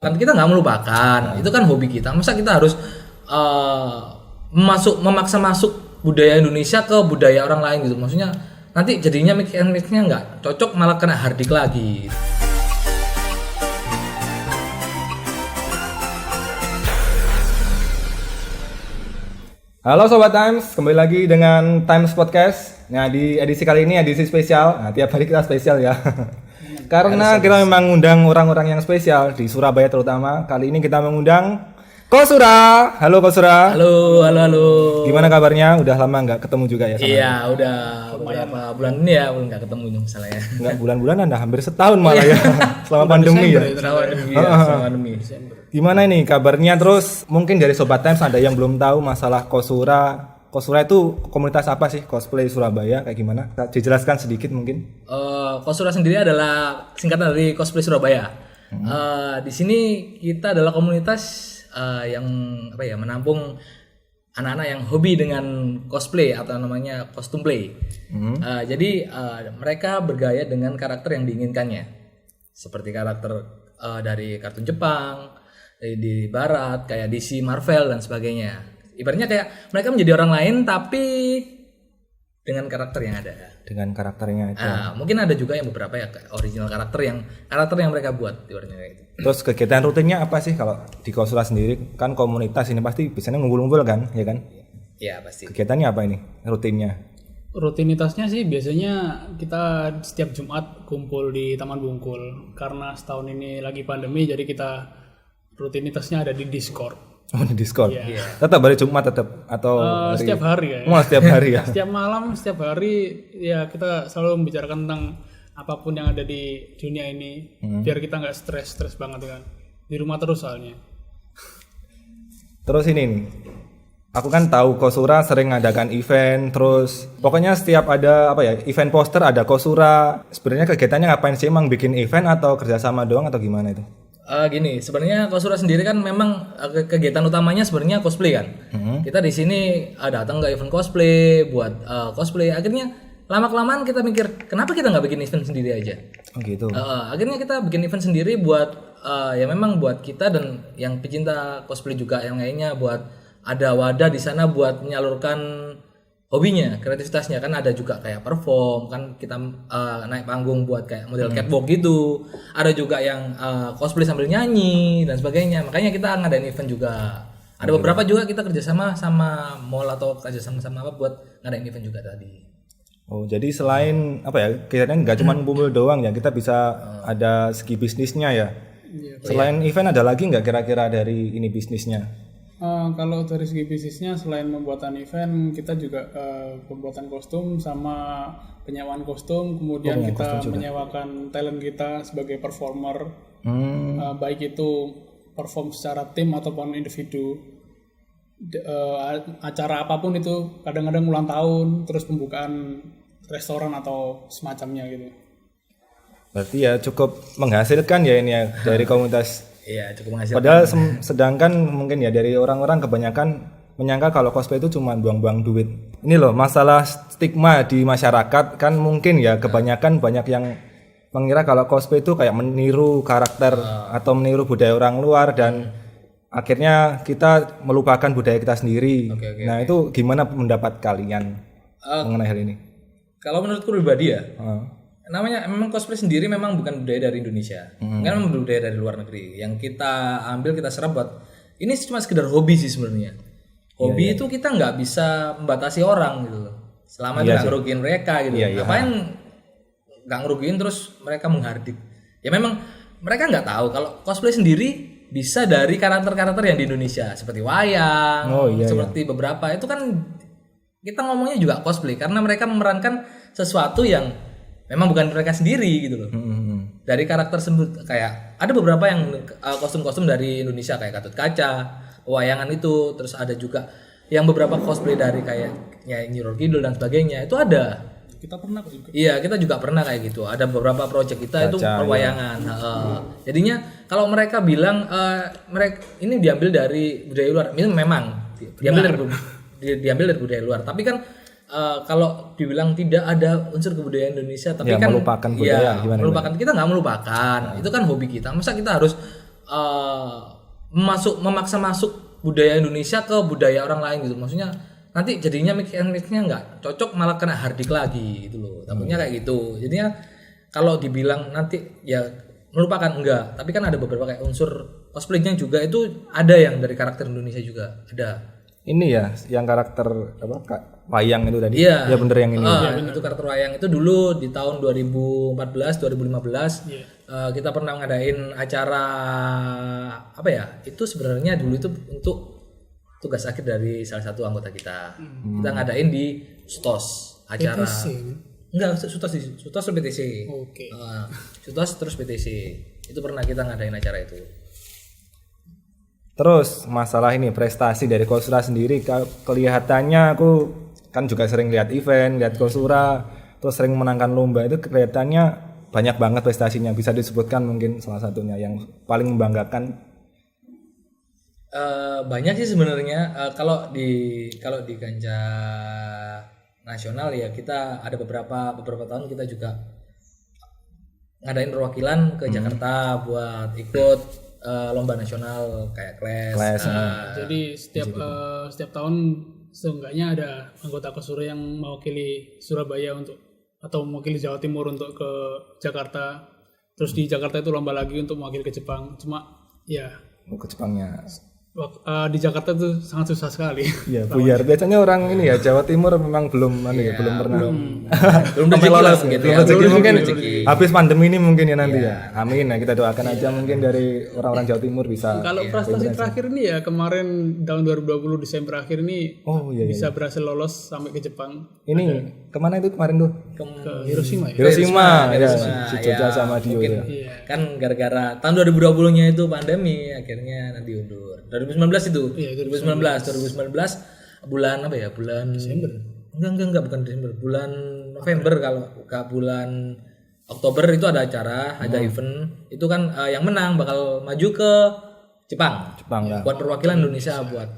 Kan kita nggak melupakan, itu kan hobi kita. Masa kita harus memaksa masuk budaya Indonesia ke budaya orang lain gitu. Maksudnya nanti jadinya mix and match-nya nggak cocok, malah kena hardik lagi. Halo Sobat Times, kembali lagi dengan Times Podcast. Nah, di edisi kali ini edisi spesial. Nah, tiap hari kita spesial ya. Karena kita memang mengundang orang-orang yang spesial di Surabaya terutama. Kali ini kita mengundang Kosura. Halo Kosura. Halo. Gimana kabarnya? Udah lama nggak ketemu juga ya sama Iya, udah beberapa bulan ini ya belum nggak ketemu itu masalahnya. Nggak bulan-bulan, Anda hampir setahun malah ya. Selama pandemi ya. Selama pandemi. Gimana ini kabarnya? Terus mungkin dari Sobat Times ada yang belum tahu masalah Kosura. Kosura itu komunitas apa sih? Cosplay Surabaya kayak gimana? Dijelaskan sedikit mungkin. Kosura sendiri adalah singkatan dari Cosplay Surabaya. Di sini kita adalah komunitas yang menampung anak-anak yang hobi dengan cosplay atau namanya costume play. Jadi mereka bergaya dengan karakter yang diinginkannya, seperti karakter dari kartun Jepang, di Barat kayak DC, Marvel dan sebagainya. Ibaratnya kayak mereka menjadi orang lain tapi dengan karakter yang ada. Dengan karakternya itu. Mungkin ada juga yang beberapa ya original karakter yang mereka buat ibaratnya kayak gitu. Terus kegiatan rutinnya apa sih kalau di Kosura sendiri? Kan komunitas ini pasti biasanya ngumpul-ngumpul kan, ya kan? Iya, pasti. Kegiatannya apa ini? Rutinnya? Rutinitasnya sih biasanya kita setiap Jumat kumpul di Taman Bungkul. Karena setahun ini lagi pandemi, jadi kita rutinitasnya ada di Discord. Oh, di Discord. Iya. Tetap hari Jumat tetap atau setiap hari ya. Setiap hari ya. Setiap malam, setiap hari ya kita selalu membicarakan tentang apapun yang ada di dunia ini, biar kita nggak stres banget kan. Di rumah terus soalnya. Terus ini nih. Aku kan tahu Kosura sering ngadakan event, terus pokoknya setiap ada event poster ada Kosura. Sebenarnya kegiatannya ngapain sih? Emang bikin event atau kerjasama doang atau gimana itu? Gini, sebenarnya Kosura sendiri kan memang kegiatan utamanya sebenarnya cosplay kan. Kita di sini datang ke event cosplay buat cosplay. Akhirnya lama-kelamaan kita mikir kenapa kita nggak bikin event sendiri aja. Oh gitu. Akhirnya kita bikin event sendiri buat ya memang buat kita dan yang pecinta cosplay juga yang lainnya, buat ada wadah di sana buat menyalurkan hobinya, kreativitasnya. Kan ada juga kayak perform, kan kita naik panggung buat kayak model catwalk gitu. Ada juga yang cosplay sambil nyanyi dan sebagainya. Makanya kita ngadain event juga. Ada beberapa juga kita kerjasama sama mall atau kerjasama sama apa buat ngadain event juga tadi. Oh, jadi selain kegiatan nggak cuma kumpul doang ya, kita bisa ada segi bisnisnya ya. Selain event ada lagi nggak kira-kira dari ini bisnisnya? Kalau dari segi bisnisnya selain pembuatan event, kita juga pembuatan kostum sama penyewaan kostum, kemudian kita menyewakan talent kita sebagai performer, baik itu perform secara tim ataupun individu. Acara apapun itu, kadang-kadang ulang tahun, terus pembukaan restoran atau semacamnya gitu. Berarti ya cukup menghasilkan ya ini ya dari komunitas. Iya, cukup menghasilkan. Padahal sedangkan mungkin ya dari orang-orang kebanyakan menyangka kalau cosplay itu cuma buang-buang duit. Ini loh masalah stigma di masyarakat kan, mungkin ya kebanyakan banyak yang mengira kalau cosplay itu kayak meniru karakter atau meniru budaya orang luar dan akhirnya kita melupakan budaya kita sendiri. Nah, itu gimana pendapat kalian mengenai hal ini? Kalau menurutku pribadi ya, namanya memang cosplay sendiri memang bukan budaya dari Indonesia, kan memang budaya dari luar negeri. Yang kita ambil, kita serap buat ini cuma sekedar hobi sih sebenarnya. Hobi itu kita nggak bisa membatasi orang gitu, selama itu nggak ngerugiin mereka gitu. Ngapain nggak ngerugiin terus mereka menghardik? Ya memang mereka nggak tahu kalau cosplay sendiri bisa dari karakter-karakter yang di Indonesia seperti wayang, seperti beberapa itu kan kita ngomongnya juga cosplay karena mereka memerankan sesuatu yang memang bukan mereka sendiri gitu loh. Dari karakter tersebut kayak ada beberapa yang kostum-kostum dari Indonesia kayak Gatot Kaca, wayangan itu, terus ada juga yang beberapa cosplay dari kayak Nyi Roro Kidul dan sebagainya. Itu ada. Kita pernah juga. Iya, kita juga pernah kayak gitu. Ada beberapa project kita itu perwayangan. Jadinya kalau mereka bilang mereka ini diambil dari budaya luar, ini memang diambil dari budaya luar. Tapi kan kalau dibilang tidak ada unsur kebudayaan Indonesia, tapi ya, kan melupakan budaya, melupakan, kita nggak melupakan. Itu kan hobi kita. Masa kita harus memaksa masuk budaya Indonesia ke budaya orang lain gitu. Maksudnya nanti jadinya mix-nya nggak cocok, malah kena hardik lagi gitu loh. Takutnya kayak gitu. Jadinya kalau dibilang nanti ya melupakan enggak, tapi kan ada beberapa kayak unsur cosplaynya juga itu ada yang dari karakter Indonesia juga ada. Ini ya yang karakter apa Kak wayang itu tadi. Iya. Ya bener yang ini. Itu karakter wayang itu dulu di tahun 2014 2015 kita pernah ngadain acara apa ya? Itu sebenarnya dulu itu untuk tugas akhir dari salah satu anggota kita. Kita ngadain di STOS acara. Enggak, Sutos PTC. Oke. Sutos terus PTC. Itu pernah kita ngadain acara itu. Terus masalah ini prestasi dari Kosura sendiri kelihatannya aku kan juga sering lihat event, lihat Kosura, terus sering menangkan lomba itu kelihatannya banyak banget prestasinya. Bisa disebutkan mungkin salah satunya yang paling membanggakan? Banyak sih sebenarnya. Kalau di kancah nasional ya kita ada beberapa tahun kita juga ngadain perwakilan ke Jakarta buat ikut lomba nasional kayak Clash. Jadi setiap tahun seenggaknya ada anggota Kosura yang mewakili Surabaya atau mewakili Jawa Timur untuk ke Jakarta. Terus di Jakarta itu lomba lagi untuk mewakili ke Jepang. Cuma ya Ke Jepangnya. Di Jakarta tuh sangat susah sekali. Iya, buyar. Biasanya orang ini ya Jawa Timur memang belum belum pernah. Belum rezeki lah gitu ya. Rezeki mungkin habis pandemi ini mungkin ya nanti ya. Amin. Nah, kita doakan aja mungkin dari orang-orang Jawa Timur bisa. Kalau prestasi terakhir ini ya kemarin tahun 2020 Desember akhir ini bisa berhasil lolos sampai ke Jepang. Ini kemana itu kemarin tuh? Ke Hiroshima ya. Hiroshima ya. Si Joja sama Dio ya. Kan gara-gara tahun 2020-nya itu pandemi akhirnya nanti diundur. 2019 itu. Iya, 2019 bulan apa ya? Bulan Desember. Enggak bukan Desember. Bulan November kalau bulan Oktober itu ada acara, ada event. Itu kan yang menang bakal maju ke Jepang ya. Buat perwakilan Indonesia buat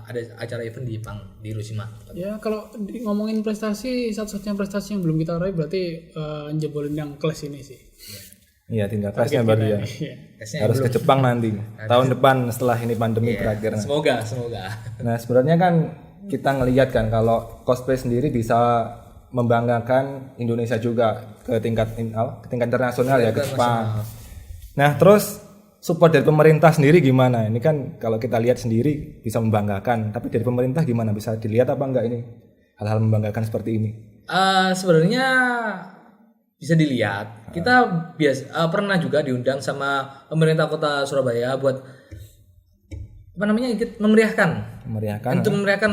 ada acara event di Jepang di Hiroshima. Ya kalau ngomongin prestasi, satu-satunya prestasi yang belum kita raih berarti njebolin yang kelas ini sih. Iya, tinggal Clashnya baru ya. Harus ke Jepang nanti. Tahun depan setelah ini pandemi berakhir. Semoga. Nah, sebenarnya kan kita ngelihat kan kalau cosplay sendiri bisa membanggakan Indonesia juga ke tingkat internasional ya, ke Jepang. Nah, terus support dari pemerintah sendiri gimana? Ini kan kalau kita lihat sendiri bisa membanggakan, tapi dari pemerintah gimana? Bisa dilihat apa enggak ini hal-hal membanggakan seperti ini? Sebenarnya bisa dilihat. Kita pernah juga diundang sama pemerintah Kota Surabaya buat ikut memeriahkan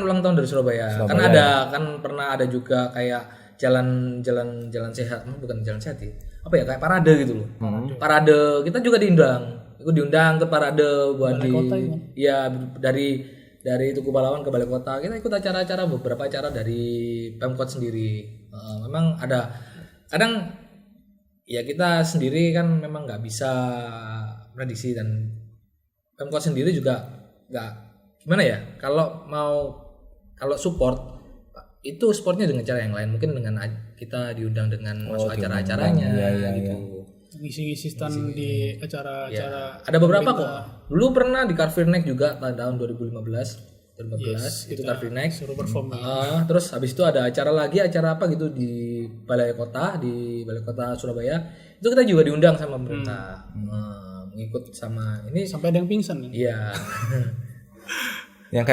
ulang tahun dari Surabaya. Kan ada kan pernah ada juga kayak jalan sehat, bukan jalan sehat ya. Apa ya, kayak parade gitu loh. Parade kita juga diundang ke parade buat dari Tugu Pahlawan ke Balai Kota. Kita ikut beberapa acara dari Pemkot sendiri. Memang ada kadang ya kita sendiri kan memang nggak bisa prediksi, dan Pemkot sendiri juga nggak gimana ya, kalau support itu supportnya dengan cara yang lain, mungkin dengan kita diundang dengan masuk acara-acaranya gitu. Ngisi-ngisi stand di acara-acara. Ada beberapa kok. Dulu pernah di Car Free Night juga tahun 2015 itu Car Free Night suruh perform. Terus habis itu ada acara apa gitu di Balai Kota Surabaya. Itu kita juga diundang sama pemerintah. Ngikut sama ini sampai ada yang pingsan. Iya. Yang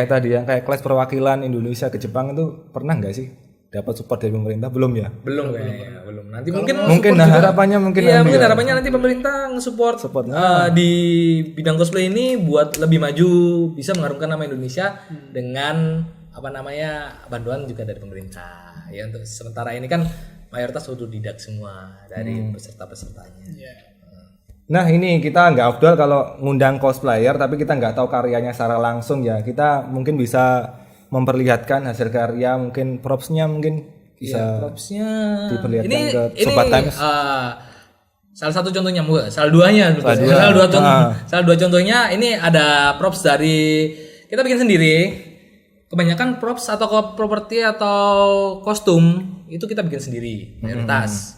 kayak kelas perwakilan Indonesia ke Jepang itu pernah nggak sih dapat support dari pemerintah? Belum ya? Belum kayaknya. Belum. Nanti mungkin harapannya harapannya nanti pemerintah nge-support di bidang cosplay ini buat lebih maju, bisa mengharumkan nama Indonesia dengan bantuan juga dari pemerintah. Ya untuk sementara ini kan mayoritas autodidak semua dari peserta-pesertanya. Nah, ini kita nggak afdol kalau ngundang cosplayer tapi kita nggak tahu karyanya secara langsung ya. Kita mungkin bisa memperlihatkan hasil karya, mungkin propsnya mungkin bisa diperlihatkan ini, ke Sobat Times. Salah satu contohnya, salah dua contohnya ini ada props dari kita bikin sendiri. Kebanyakan props atau properti atau kostum itu kita bikin sendiri mayoritas.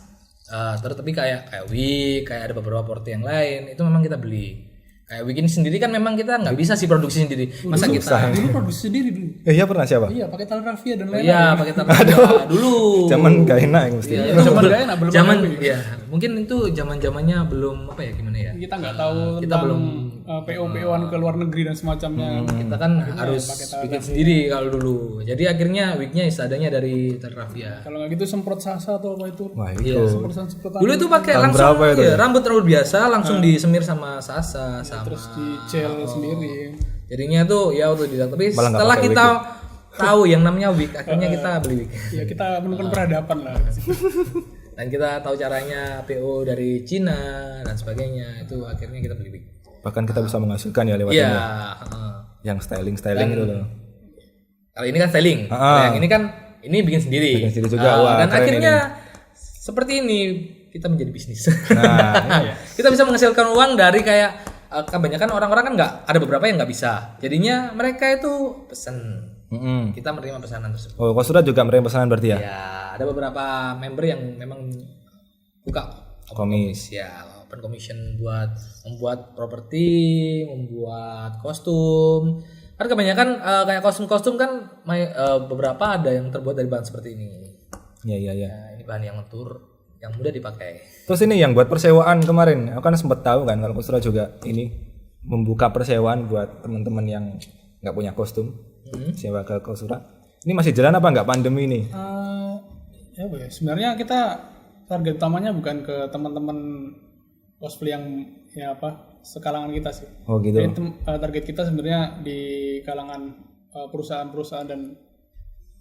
Tapi kayak wig, kayak ada beberapa properti yang lain itu memang kita beli. Kayak bikin sendiri kan memang kita nggak bisa sih produksi sendiri. Masa kita Dulu produksi sendiri dulu. Iya pernah siapa? Iya, pakai tali rafia dan lain-lain. Iya pakai tangan dulu. Zaman gak enak yang mesti. Iya, Iya, itu zaman gak enak, belum zaman ada. ya mungkin itu zaman-zamannya belum apa ya gimana ya. Kita nggak tahu Kita tentang belum PO-POan ke luar negeri dan semacamnya. kita kan harus bikin sendiri kalau dulu. Jadi akhirnya wignya seadanya dari Terravia. Kalau nggak gitu semprot sasa atau apa itu. Wah Iya. itu. Semprotan Dulu itu pakai Tahun langsung berapa itu ya, rambut biasa langsung disemir sama sasa sama terus di gel sendiri. jadinya tuh ya autodidak. Tapi Malah nggak setelah pakai kita tahu yang namanya wig, akhirnya kita beli wig. Ya kita menemukan peradaban lah. Dan kita tahu caranya PO dari Cina dan sebagainya. Itu akhirnya kita beli wig. Bahkan kita bisa menghasilkan ya lewat Iya, ini. heeh. Yang styling itu loh. Kalau ini kan styling. Kalau yang ini kan ini bikin sendiri. Bikin sendiri juga. Wah, dan keren akhirnya seperti ini kita menjadi bisnis. Nah, Kita bisa menghasilkan uang dari kayak kebanyakan orang-orang kan nggak, ada beberapa yang nggak bisa. Jadinya mereka itu pesen. Kita menerima pesanan tersebut. oh, Kosura juga menerima pesanan berarti ya? Ya, ada beberapa member yang memang buka Komis. ya, open commission buat membuat properti, membuat kostum. Kan kebanyakan kayak kostum-kostum kan beberapa ada yang terbuat dari bahan seperti ini. Iya. Nah, ini bahan yang lentur, yang mudah dipakai. Terus ini yang buat persewaan kemarin, aku kan sempat tahu kan kalau Kosura juga ini membuka persewaan buat teman-teman yang nggak punya kostum, sewa ke Kosura. Ini masih jalan apa nggak pandemi ini? Ya apa ya? Sebenarnya kita target utamanya bukan ke teman-teman cosplay yang ya apa sekalangan kita sih. Oh gitu. Jadi target kita sebenarnya di kalangan perusahaan-perusahaan dan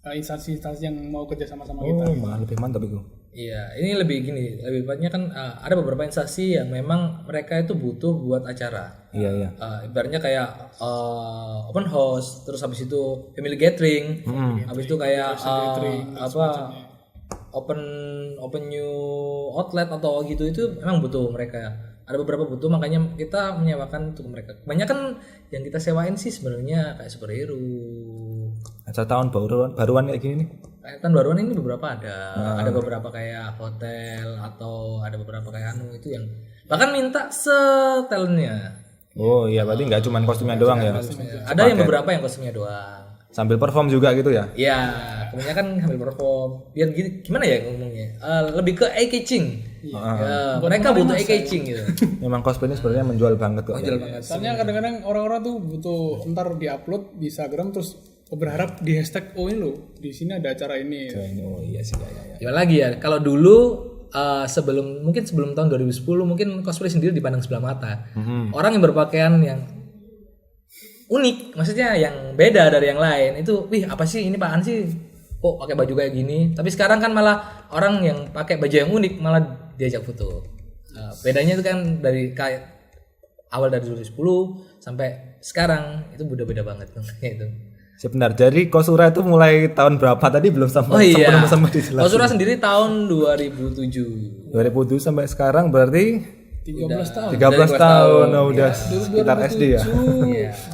instansi-instansi yang mau kerja sama-sama kita. Oh, malah lebih mantap itu. Iya, ini lebih gini, lebih tepatnya kan ada beberapa instansi yang memang mereka itu butuh buat acara. Iya. Ibaratnya kayak open house, terus habis itu family gathering, habis itu kayak open new outlet atau gitu, itu memang butuh mereka. Ada beberapa butuh, makanya kita menyewakan untuk mereka. Kebanyakan yang kita sewain sih sebenarnya kayak superhero. Acara tahun baruan kayak gini nih. Kayak tahun baruan ini beberapa ada beberapa kayak hotel atau ada beberapa kayak itu yang bahkan minta setelnya. Oh iya, berarti nggak cuma kostumnya doang ya? Ada yang beberapa yang kostumnya doang. Sambil perform juga gitu ya? Iya, kebanyakan sambil perform. Biar gimana ya ngomongnya? Lebih ke eye catching. Ya, mereka butuh eye catching gitu. Memang cosplay ini sebenarnya menjual banget kok. Jual banget. Soalnya kadang-kadang orang-orang tuh butuh ntar diupload di Instagram terus berharap di hashtag oh ini loh di sini ada acara ini. Oh iya sih ya. Gimana lagi ya? Kalau dulu sebelum tahun 2010 mungkin cosplay sendiri dipandang sebelah mata. Orang yang berpakaian yang unik, maksudnya yang beda dari yang lain itu, wih apa sih ini apaan sih? Kok pakai baju kayak gini? Tapi sekarang kan malah orang yang pakai baju yang unik malah diajak foto. Bedanya itu kan dari kayak awal dari 2010 sampai sekarang itu beda banget itu. Sebentar, jadi Kosura itu mulai tahun berapa tadi belum sampai sampai dijelasin. Kosura sendiri tahun 2007. 2007 sampai sekarang berarti 13 tahun. 13 tahun. Oh, udah sekitar SD ya.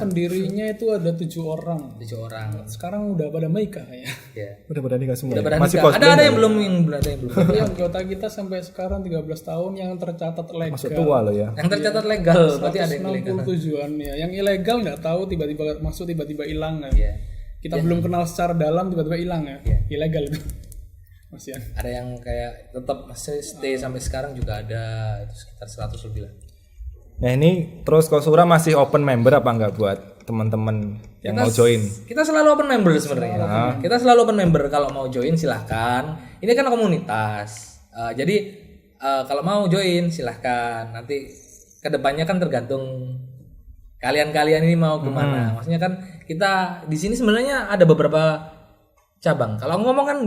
Pendirinya itu ada 7 orang. 7 orang. Sekarang udah pada menikah ya. Ya. Udah pada nikah semua. Udah Ya? pada Masih nikah. cosplay. Ada yang belum Tapi anggota kita sampai sekarang 13 tahun yang tercatat legal. Masuk tua loh ya. Yang tercatat legal, berarti ada yang ilegal. 67-an ya. Yang ilegal nggak tahu tiba-tiba masuk tiba-tiba hilang kan. Iya. Kita belum kenal secara dalam tiba-tiba hilang ya. Ilegal itu. Masih Ada yang kayak tetap masih stay sampai sekarang juga ada, itu sekitar 100 lebih lah. Nah ini terus Kosura masih open member apa enggak buat teman-teman yang mau join? Kita selalu open member sebenarnya. Kita selalu open member, kalau mau join silahkan. Ini kan komunitas. Jadi kalau mau join silahkan. Nanti kedepannya kan tergantung kalian-kalian ini mau kemana. Maksudnya kan kita di sini sebenarnya ada beberapa cabang. Kalau ngomong kan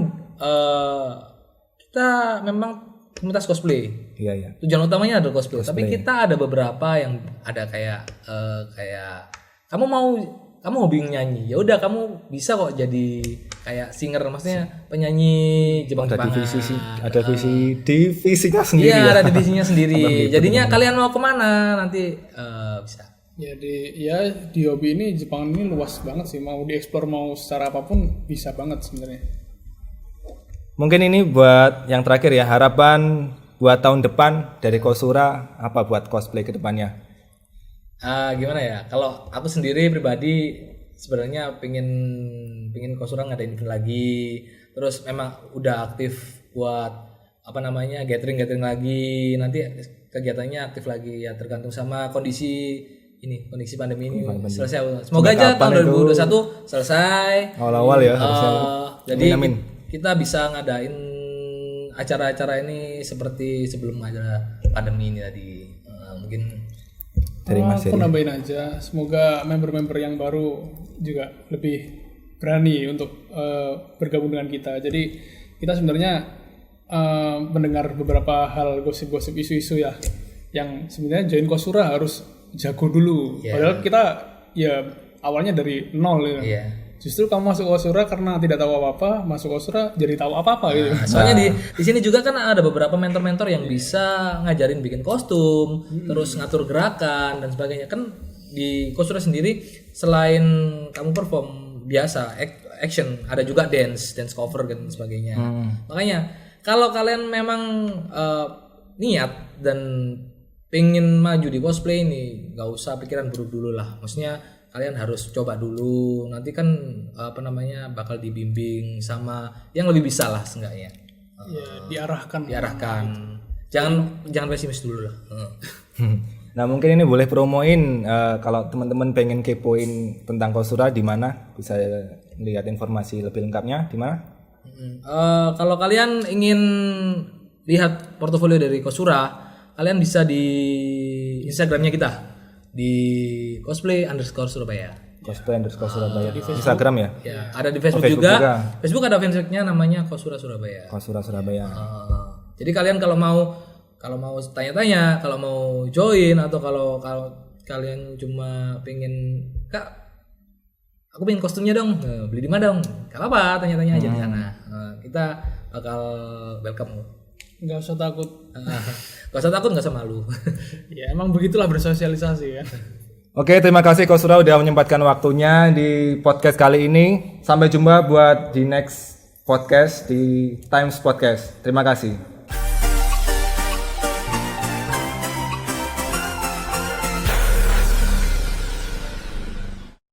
kita memang komunitas cosplay. Iya. Tujuan utamanya adalah cosplay. Tapi kita ada beberapa yang ada kayak kamu hobi nyanyi, ya udah kamu bisa kok jadi kayak singer, maksudnya penyanyi Jepang-Jepangan. Ada divisinya sendiri. Iya, ya? ada divisinya sendiri. Jadinya kalian mau kemana nanti bisa. Ya di hobi ini Jepang ini luas banget sih, mau dieksplor mau secara apapun bisa banget sebenarnya. Mungkin ini buat yang terakhir ya, harapan buat tahun depan dari Kosura apa buat cosplay ke depannya? Gimana ya? Kalau aku sendiri pribadi sebenarnya pingin Kosura ngadain event lagi. Terus memang udah aktif buat gathering lagi. Nanti kegiatannya aktif lagi ya, tergantung sama kondisi pandemi ini selesai. Semoga aja tahun 2021 selesai. Awal-awal ya. Jadi kita bisa ngadain acara-acara ini seperti sebelum ada pandemi ini tadi. Mungkin dari Mas aku nambahin aja, semoga member-member yang baru juga lebih berani untuk bergabung dengan kita. Jadi kita sebenarnya mendengar beberapa hal gosip-gosip isu-isu ya, yang sebenarnya join Kosura harus jago dulu. Padahal kita ya awalnya dari nol ya. Justru kamu masuk Kosura karena tidak tahu apa-apa, masuk Kosura jadi tahu apa-apa gitu. Soalnya di sini juga kan ada beberapa mentor-mentor yang bisa ngajarin bikin kostum, terus ngatur gerakan dan sebagainya. Kan di Kosura sendiri selain kamu perform biasa action, ada juga dance cover dan sebagainya. Makanya kalau kalian memang niat dan pengen maju di cosplay ini, nggak usah pikiran buruk dulu lah. Maksudnya kalian harus coba dulu, nanti kan bakal dibimbing sama yang lebih bisa lah seenggaknya. Diarahkan. Jangan pesimis dulu lah. Nah, mungkin ini boleh promoin kalau teman-teman pengen kepoin tentang Kosura di mana bisa lihat informasi lebih lengkapnya di mana? Kalau kalian ingin lihat portofolio dari Kosura, kalian bisa di Instagramnya kita di cosplay_Surabaya. Cosplay_Surabaya. Instagram ya? Ya, ada di Facebook, juga. Facebook ada fanspace-nya namanya Kosura Surabaya. Kosura Surabaya. Jadi kalian kalau mau tanya-tanya, kalau mau join atau kalau kalian cuma pengen, Kak, aku pengen kostumnya dong, beli di mana dong? Gak apa-apa, tanya-tanya aja di sana. Kita bakal welcome. Nggak usah takut. Gak usah takut, gak usah malu. Ya emang begitulah bersosialisasi ya. Oke, terima kasih Kosura udah menyempatkan waktunya di podcast kali ini. Sampai jumpa buat di next podcast di Times Podcast. Terima kasih.